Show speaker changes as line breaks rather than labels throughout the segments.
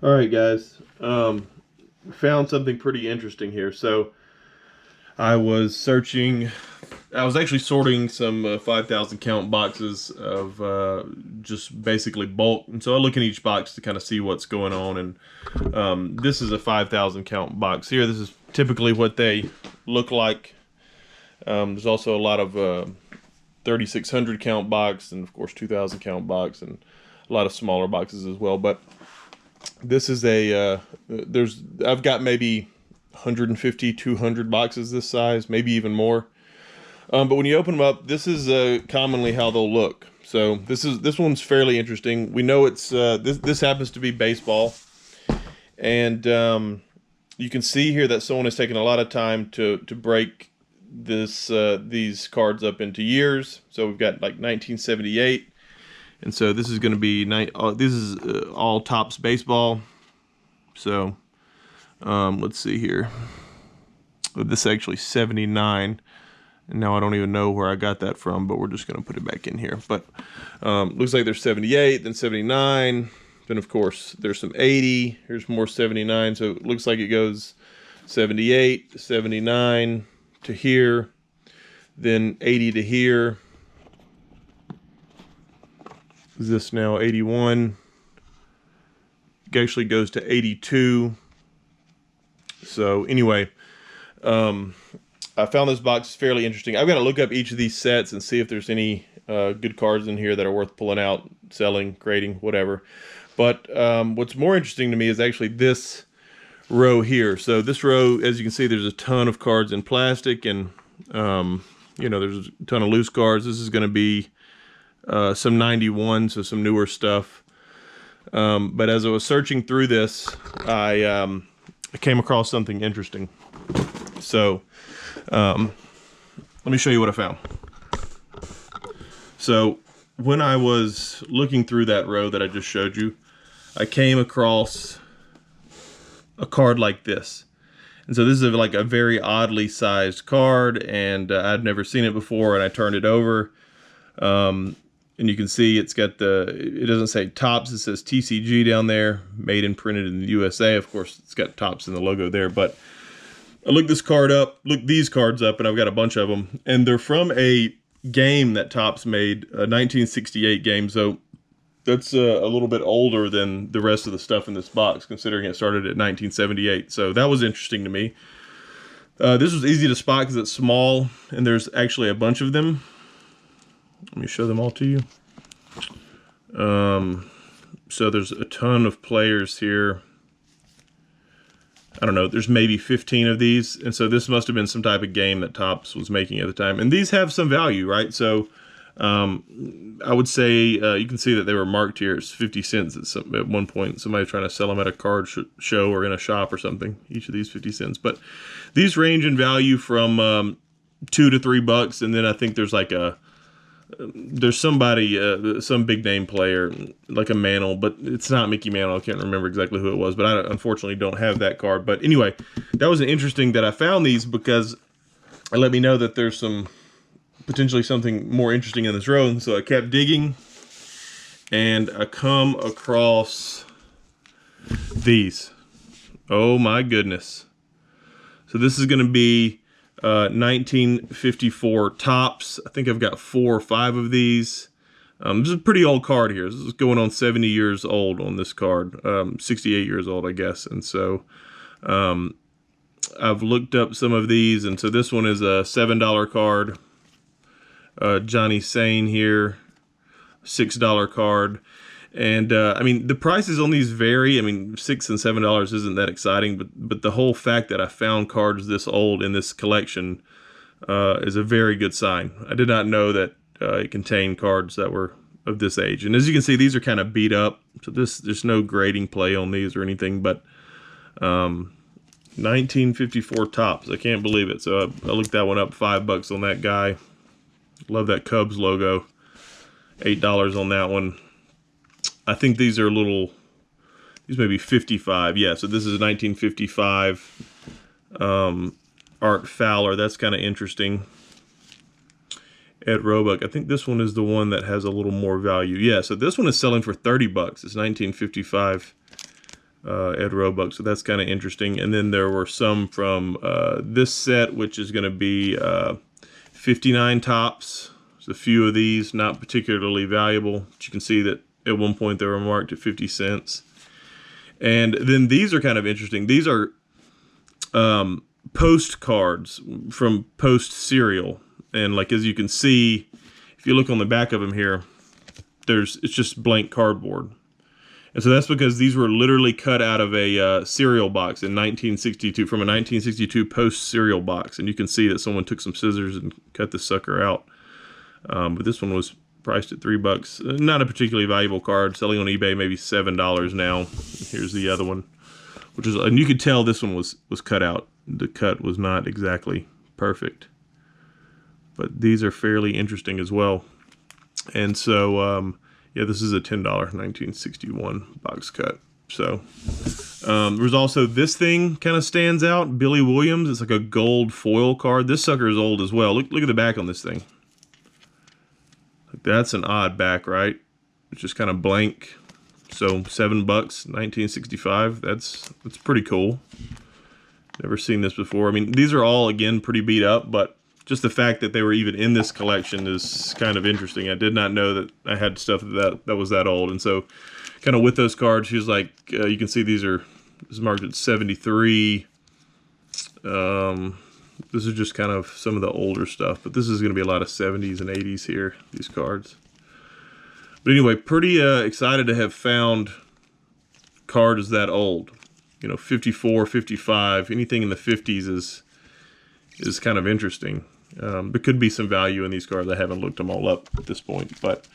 All right, guys. Found something pretty interesting here. So I was searching. I was actually sorting some 5,000 count boxes of just basically bulk, and so I look in each box to kind of see what's going on. And this is a 5,000 count box here. This is typically what they look like. There's also a lot of 3,600 count box, and of course 2,000 count box, and a lot of smaller boxes as well. But this is a I've got maybe 150 200 boxes this size, maybe even more. But when you open them up, this is commonly how they'll look. So this one's fairly interesting. We know it's this happens to be baseball, and you can see here that someone has taken a lot of time to break these cards up into years. So we've got like 1978. And so this is going to be this is all Topps baseball. So let's see here. This is actually 79. And now I don't even know where I got that from, but we're just going to put it back in here. But looks like there's 78, then 79. Then, of course, there's some 80. Here's more 79. So it looks like it goes 78, 79 to here, then 80 to here. Is this now 81? It actually goes to 82. So anyway, I found this box fairly interesting. I've got to look up each of these sets and see if there's any good cards in here that are worth pulling out, selling, grading, whatever. But what's more interesting to me is actually this row here. So this row, as you can see, there's a ton of cards in plastic, and there's a ton of loose cards. This is going to be some 91, so some newer stuff. But as I was searching through this, I came across something interesting. So let me show you what I found. So when I was looking through that row that I just showed you, I came across a card like this. And so this is like a very oddly sized card, and I'd never seen it before, and I turned it over. And you can see it's got it doesn't say Topps, it says TCG down there, made and printed in the USA. Of course, it's got Topps in the logo there, but I looked these cards up, and I've got a bunch of them, and they're from a game that Topps made, a 1968 game, so that's a little bit older than the rest of the stuff in this box, considering it started at 1978, so that was interesting to me. This was easy to spot because it's small, and there's actually a bunch of them. Let me show them all to you. So there's a ton of players here. I don't know, there's maybe 15 of these, and so this must have been some type of game that Topps was making at the time. And these have some value, right? So I would say you can see that they were marked here as 50 cents at one point. Somebody trying to sell them at a card show or in a shop or something, each of these 50 cents. But these range in value from $2 to $3, and then I think there's like there's somebody, some big name player, like a Mantle, but it's not Mickey Mantle. I can't remember exactly who it was, but I unfortunately don't have that card. But anyway, that was interesting that I found these, because it let me know that there's potentially something more interesting in this row. And so I kept digging, and I come across these. Oh my goodness. So this is going to be 1954 Topps. I think I've got 4 or 5 of these. This is a pretty old card here. This is going on 70 years old on this card. 68 years old, I guess. And so I've looked up some of these, and so this one is a $7 card. Johnny Sane here, $6 card. And I mean, the prices on these vary. I mean, $6 and $7 isn't that exciting, but the whole fact that I found cards this old in this collection is a very good sign. I did not know that it contained cards that were of this age. And as you can see, these are kind of beat up. So there's no grading play on these or anything, but 1954 Topps. I can't believe it. So I looked that one up, $5 on that guy. Love that Cubs logo. $8 on that one. I think these are these may be 55. Yeah, so this is 1955 Art Fowler. That's kind of interesting. Ed Roebuck. I think this one is the one that has a little more value. Yeah, so this one is selling for $30. It's 1955 Ed Roebuck, so that's kind of interesting. And then there were some from this set, which is going to be 59 tops. There's a few of these, not particularly valuable, but you can see that at one point they were marked at 50 cents. And then these are kind of interesting. These are postcards from Post cereal. And like, as you can see, if you look on the back of them here, it's just blank cardboard. And so that's because these were literally cut out of a cereal box in 1962, from a 1962 Post cereal box. And you can see that someone took some scissors and cut this sucker out. But this one was priced at $3. Not a particularly valuable card, selling on eBay maybe $7 now. Here's the other one, and you could tell this one was cut out. The cut was not exactly perfect, but these are fairly interesting as well. And so yeah, this is a $10 1961 box cut. So there's also this thing kind of stands out, Billy Williams. It's like a gold foil card. This sucker is old as well. Look at the back on this thing. That's an odd back, right? It's just kind of blank. So $7, 1965. That's pretty cool. Never seen this before. I mean, these are all, again, pretty beat up, but just the fact that they were even in this collection is kind of interesting. I did not know that I had stuff that was that old. And so kind of with those cards, she was like, you can see this is marked at 73. This is just kind of some of the older stuff, but this is going to be a lot of 70s and 80s here, these cards. But anyway, pretty excited to have found cards that old. You know, 54, 55, anything in the 50s is kind of interesting. There could be some value in these cards. I haven't looked them all up at this point, but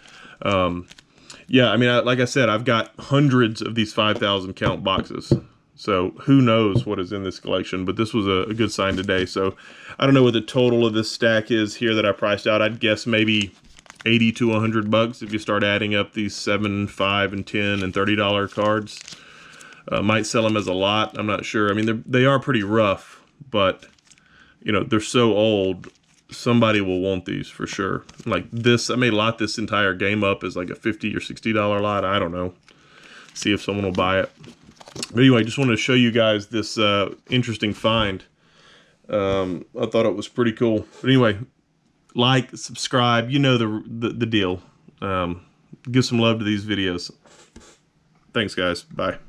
yeah, I mean, like I said, I've got hundreds of these 5,000 count boxes. So who knows what is in this collection, but this was a good sign today. So I don't know what the total of this stack is here that I priced out. I'd guess maybe 80 to $100 if you start adding up these $7, $5, and $10 and $30 cards. Might sell them as a lot. I'm not sure. I mean, they are pretty rough, but you know, they're so old. Somebody will want these for sure. Like this, I may lot this entire game up as like a $50 or $60 lot. I don't know. See if someone will buy it. But anyway, just wanted to show you guys this interesting find. I thought it was pretty cool. But anyway, like, subscribe, you know the deal. Give some love to these videos. Thanks, guys. Bye.